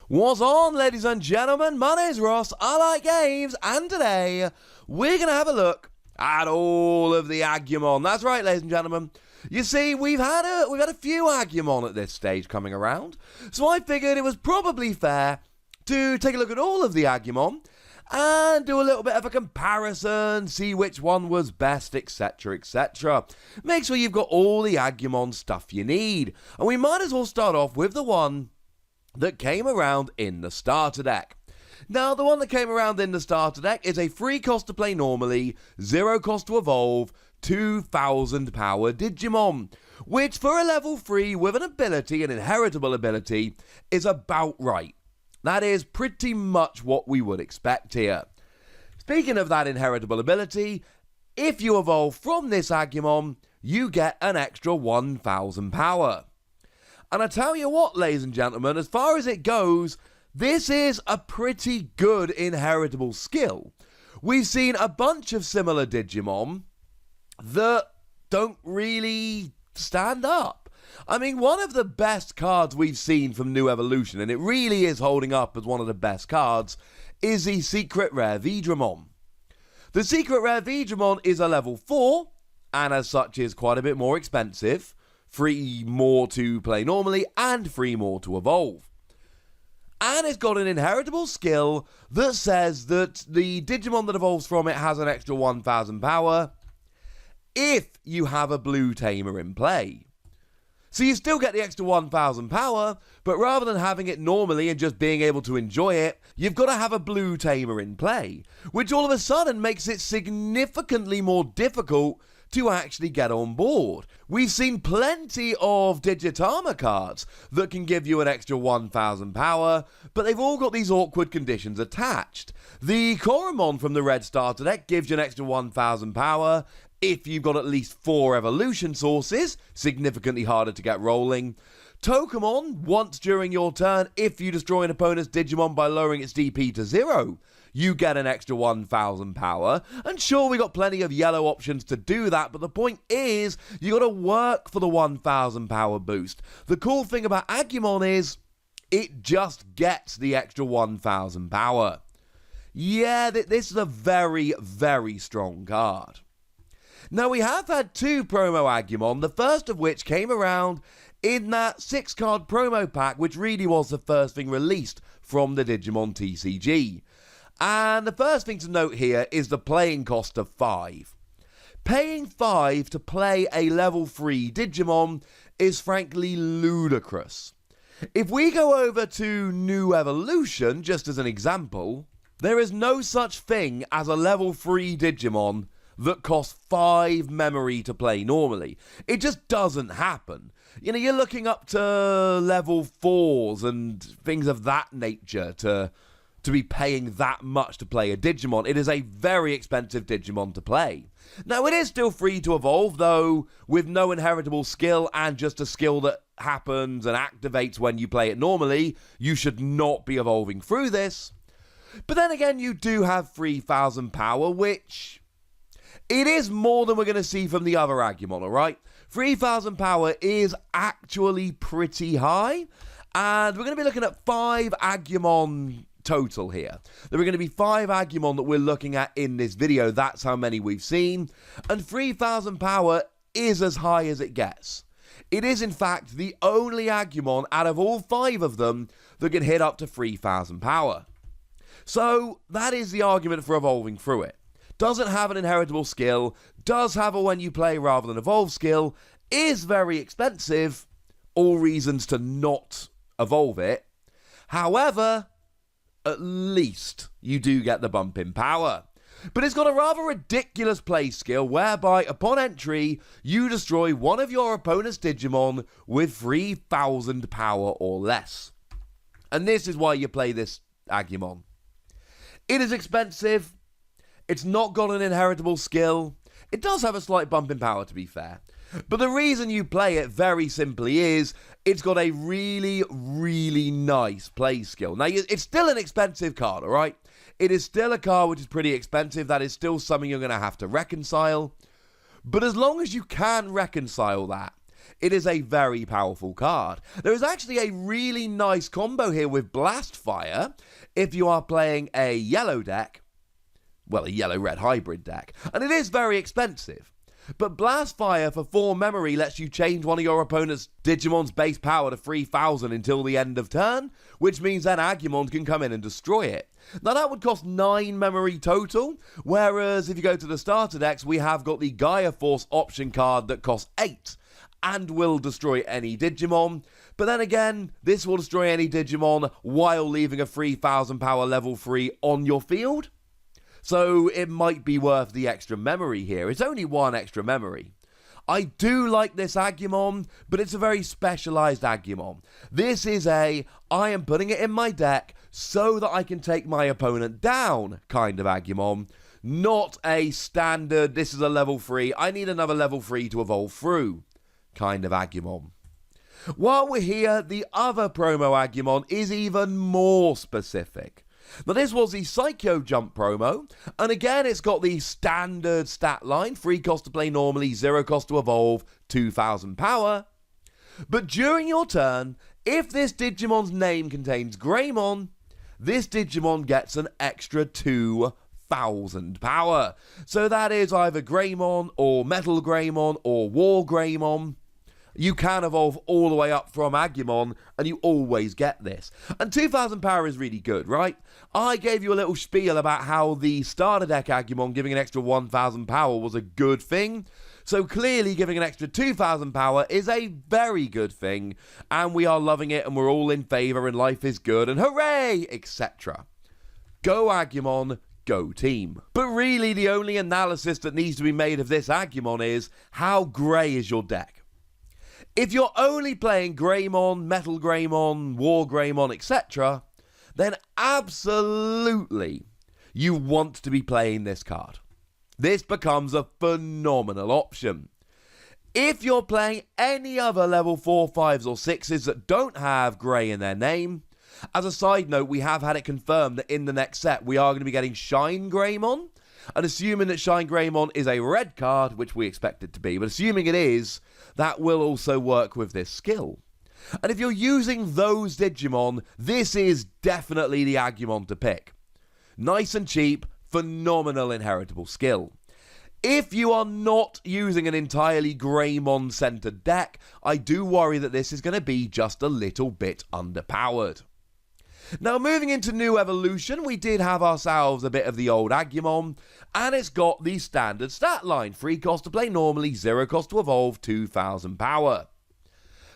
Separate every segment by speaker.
Speaker 1: What's on, ladies and gentlemen? My name's Ross, I like games, and today we're going to have a look at all of the Agumon. That's right, ladies and gentlemen. You see, we've had a few Agumon at this stage coming around, so I figured it was probably fair to take a look at all of the Agumon and do a little bit of a comparison, see which one was best, etc, etc. Make sure you've got all the Agumon stuff you need, and we might as well start off with the one that came around in the starter deck. Now, the one that came around in the starter deck is a free cost to play normally, 0 cost to evolve, 2000 power Digimon, which for a level 3 with an ability, an inheritable ability, is about right. That is pretty much what we would expect here. Speaking of that inheritable ability, if you evolve from this Agumon, you get an extra 1000 power. And I tell you what, ladies and gentlemen, as far as it goes, this is a pretty good inheritable skill. We've seen a bunch of similar Digimon that don't really stand up. I mean, one of the best cards we've seen from New Evolution, and it really is holding up as one of the best cards, is the Secret Rare Digimon. The Secret Rare Digimon is a level 4, and as such is quite a bit more expensive. 3 more to play normally, and 3 more to evolve. And it's got an inheritable skill that says that the Digimon that evolves from it has an extra 1000 power if you have a blue tamer in play. So you still get the extra 1000 power, but rather than having it normally and just being able to enjoy it, you've got to have a blue tamer in play, which all of a sudden makes it significantly more difficult to actually get on board. We've seen plenty of Digitama cards that can give you an extra 1000 power, but they've all got these awkward conditions attached. The Koromon from the red starter deck gives you an extra 1000 power if you've got at least 4 evolution sources, significantly harder to get rolling. Tokamon, once during your turn, if you destroy an opponent's Digimon by lowering its DP to 0, you get an extra 1000 power. And sure, we got plenty of yellow options to do that, but the point is, you got to work for the 1000 power boost. The cool thing about Agumon is, it just gets the extra 1000 power. Yeah, this is a very, very strong card. Now, we have had 2 promo Agumon, the first of which came around in that 6-card promo pack, which really was the first thing released from the Digimon TCG. And the first thing to note here is the playing cost of 5. Paying 5 to play a level 3 Digimon is frankly ludicrous. If we go over to New Evolution, just as an example, there is no such thing as a level 3 Digimon that costs 5 memory to play normally. It just doesn't happen. You know, you're looking up to level 4s and things of that nature to be paying that much to play a Digimon. It is a very expensive Digimon to play. Now, it is still free to evolve, though, with no inheritable skill and just a skill that happens and activates when you play it normally. You should not be evolving through this. But then again, you do have 3000 power, which it is more than we're going to see from the other Agumon, alright? 3000 power is actually pretty high, and we're going to be looking at 5 Agumon total here. There are going to be 5 Agumon that we're looking at in this video. That's how many we've seen, and 3000 power is as high as it gets. It is in fact the only Agumon out of all 5 of them that can hit up to 3000 power. So that is the argument for evolving through it. Doesn't have an inheritable skill, does have a when you play rather than evolve skill, is very expensive, all reasons to not evolve it. However, at least you do get the bump in power. But it's got a rather ridiculous play skill whereby upon entry, you destroy one of your opponent's Digimon with 3000 power or less. And this is why you play this Agumon. It is expensive. It's not got an inheritable skill. It does have a slight bump in power, to be fair. But the reason you play it very simply is it's got a really, really nice play skill. Now, it's still an expensive card, all right? It is still a card which is pretty expensive. That is still something you're going to have to reconcile. But as long as you can reconcile that, It is a very powerful card. There is actually a really nice combo here with Blast Fire if you are playing a yellow deck, well, a yellow-red hybrid deck, and it is very expensive. But Blast Fire for 4 memory lets you change one of your opponent's Digimon's base power to 3000 until the end of turn, which means then Agumon can come in and destroy it. Now that would cost 9 memory total, whereas if you go to the starter decks, we have got the Gaia Force option card that costs 8 and will destroy any Digimon. But then again, this will destroy any Digimon while leaving a 3000 power level 3 on your field. So it might be worth the extra memory here. It's only 1 extra memory. I do like this Agumon, but it's a very specialized Agumon. This is I am putting it in my deck so that I can take my opponent down kind of Agumon, not a standard, this is a level 3, I need another level 3 to evolve through kind of Agumon. While we're here, the other promo Agumon is even more specific. Now this was the Psycho Jump promo, and again it's got the standard stat line, 3 cost to play normally, 0 cost to evolve, 2000 power. But during your turn, if this Digimon's name contains Greymon, this Digimon gets an extra 2000 power. So that is either Greymon, or Metal Greymon, or War Greymon. You can evolve all the way up from Agumon, and you always get this. And 2000 power is really good, right? I gave you a little spiel about how the starter deck Agumon giving an extra 1000 power was a good thing. So clearly giving an extra 2000 power is a very good thing, and we are loving it, and we're all in favour, and life is good, and hooray, etc. Go Agumon, go team. But really the only analysis that needs to be made of this Agumon is, how grey is your deck? If you're only playing Greymon, Metal Greymon, War Greymon, etc., then absolutely you want to be playing this card. This becomes a phenomenal option. If you're playing any other level 4, 5s or 6s that don't have grey in their name, as a side note, we have had it confirmed that in the next set we are going to be getting Shine Greymon, and assuming that Shine Greymon is a red card, which we expect it to be, but assuming it is, that will also work with this skill. And if you're using those Digimon, this is definitely the Agumon to pick. Nice and cheap, phenomenal inheritable skill. If you are not using an entirely Greymon-centered deck, I do worry that this is going to be just a little bit underpowered. Now, moving into New Evolution, we did have ourselves a bit of the old Agumon, and it's got the standard stat line, 3 cost to play normally, 0 cost to evolve, 2000 power.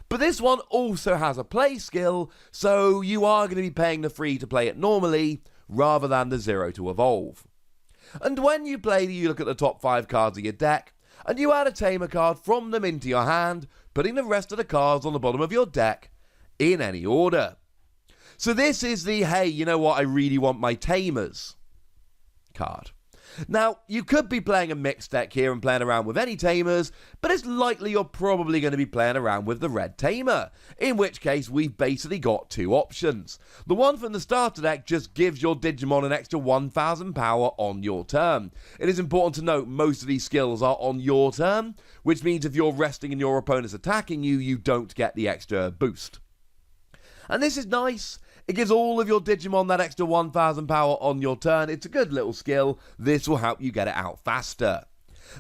Speaker 1: But this one also has a play skill, so you are going to be paying the 3 to play it normally, rather than the 0 to evolve. And when you play, you look at the top 5 cards of your deck, and you add a Tamer card from them into your hand, putting the rest of the cards on the bottom of your deck, in any order. So this is the, hey, you know what, I really want my Tamers card. Now, you could be playing a mixed deck here and playing around with any Tamers, but it's likely you're probably going to be playing around with the red Tamer, in which case we've basically got 2 options. The one from the starter deck just gives your Digimon an extra 1000 power on your turn. It is important to note most of these skills are on your turn, which means if you're resting and your opponent's attacking you, you don't get the extra boost. And this is nice. It gives all of your Digimon that extra 1000 power on your turn. It's a good little skill. This will help you get it out faster.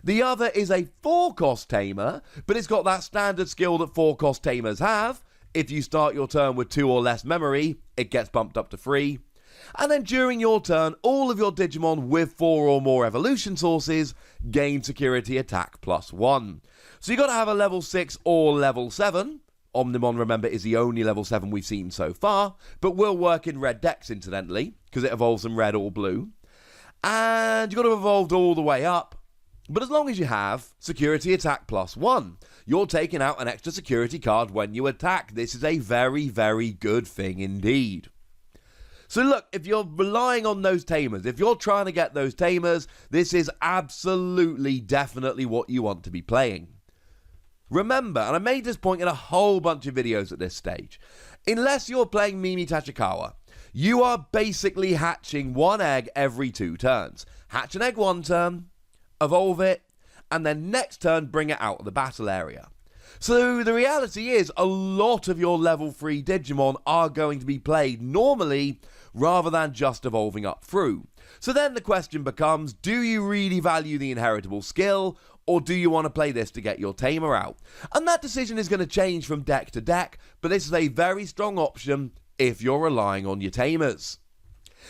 Speaker 1: The other is a 4-cost Tamer, but it's got that standard skill that 4-cost Tamers have. If you start your turn with 2 or less memory, it gets bumped up to 3. And then during your turn, all of your Digimon with 4 or more evolution sources gain security attack +1. So you've got to have a level 6 or level 7. Omnimon, remember, is the only level 7 we've seen so far, but will work in red decks, incidentally, because it evolves in red or blue. And you've got to have evolved all the way up. But as long as you have security attack +1, you're taking out an extra security card when you attack. This is a very, very good thing indeed. So look, if you're relying on those Tamers, if you're trying to get those Tamers, this is absolutely, definitely what you want to be playing. Remember, and I made this point in a whole bunch of videos at this stage, unless you're playing Mimi Tachikawa, you are basically hatching 1 egg every 2 turns. Hatch an egg 1 turn, evolve it, and then next turn bring it out of the battle area. So the reality is a lot of your level 3 Digimon are going to be played normally rather than just evolving up through. So then the question becomes, do you really value the inheritable skill, or do you want to play this to get your tamer out? And that decision is going to change from deck to deck, but this is a very strong option if you're relying on your tamers.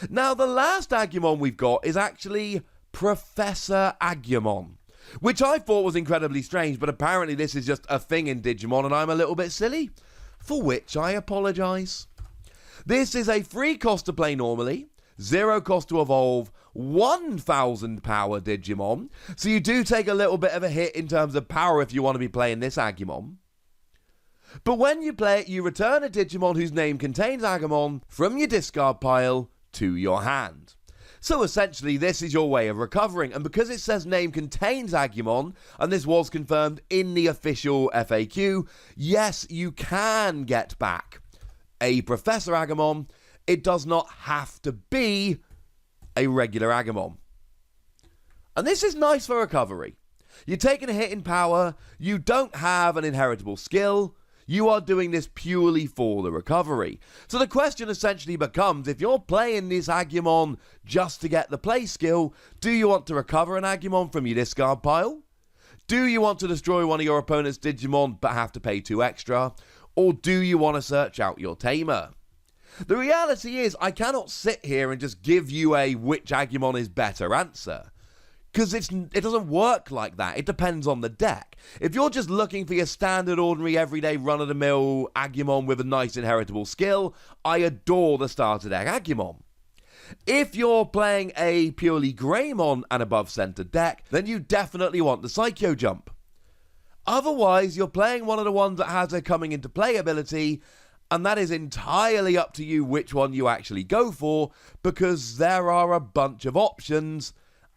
Speaker 1: Now the last Agumon we've got is actually Professor Agumon, which I thought was incredibly strange, but apparently this is just a thing in Digimon and I'm a little bit silly, for which I apologise. This is a free cost to play normally, 0 cost to evolve, 1000 power Digimon, so you do take a little bit of a hit in terms of power if you want to be playing this Agumon. But when you play it, you return a Digimon whose name contains Agumon from your discard pile to your hand. So essentially this is your way of recovering, and because it says name contains Agumon, and this was confirmed in the official FAQ, yes, you can get back a Professor Agumon. It does not have to be a regular Agumon. And this is nice for recovery. You're taking a hit in power, you don't have an inheritable skill, you are doing this purely for the recovery. So the question essentially becomes, if you're playing this Agumon just to get the play skill, do you want to recover an Agumon from your discard pile? Do you want to destroy one of your opponent's Digimon but have to pay 2 extra? Or do you want to search out your tamer? The reality is, I cannot sit here and just give you a which Agumon is better answer, because it doesn't work like that. It depends on the deck. If you're just looking for your standard, ordinary, everyday, run-of-the-mill Agumon with a nice inheritable skill, I adore the starter deck Agumon. If you're playing a purely Greymon and above center deck, then you definitely want the Psycho Jump. Otherwise, you're playing one of the ones that has a coming into play ability, and that is entirely up to you which one you actually go for, because there are a bunch of options,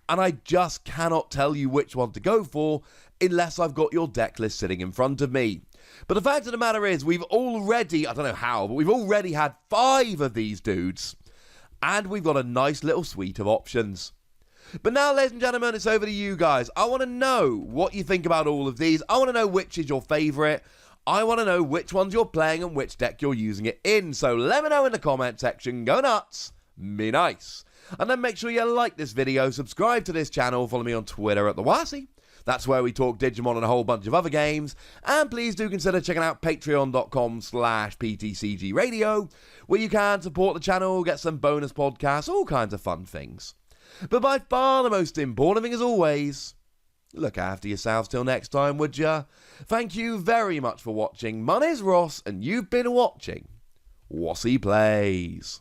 Speaker 1: and I just cannot tell you which one to go for unless I've got your deck list sitting in front of me. But the fact of the matter is, we've already, I don't know how, but we've already had 5 of these dudes, and we've got a nice little suite of options. But now, ladies and gentlemen, it's over to you guys. I want to know what you think about all of these. I want to know which is your favourite. I want to know which ones you're playing and which deck you're using it in. So let me know in the comment section. Go nuts. Be nice. And then make sure you like this video, subscribe to this channel, follow me on Twitter at the Wossy. That's where we talk Digimon and a whole bunch of other games. And please do consider checking out patreon.com/PTCGradio, where you can support the channel, get some bonus podcasts, all kinds of fun things. But by far the most important thing, as always, look after yourselves till next time, would ya? Thank you very much for watching. My name's Ross, and you've been watching Wossy Plays.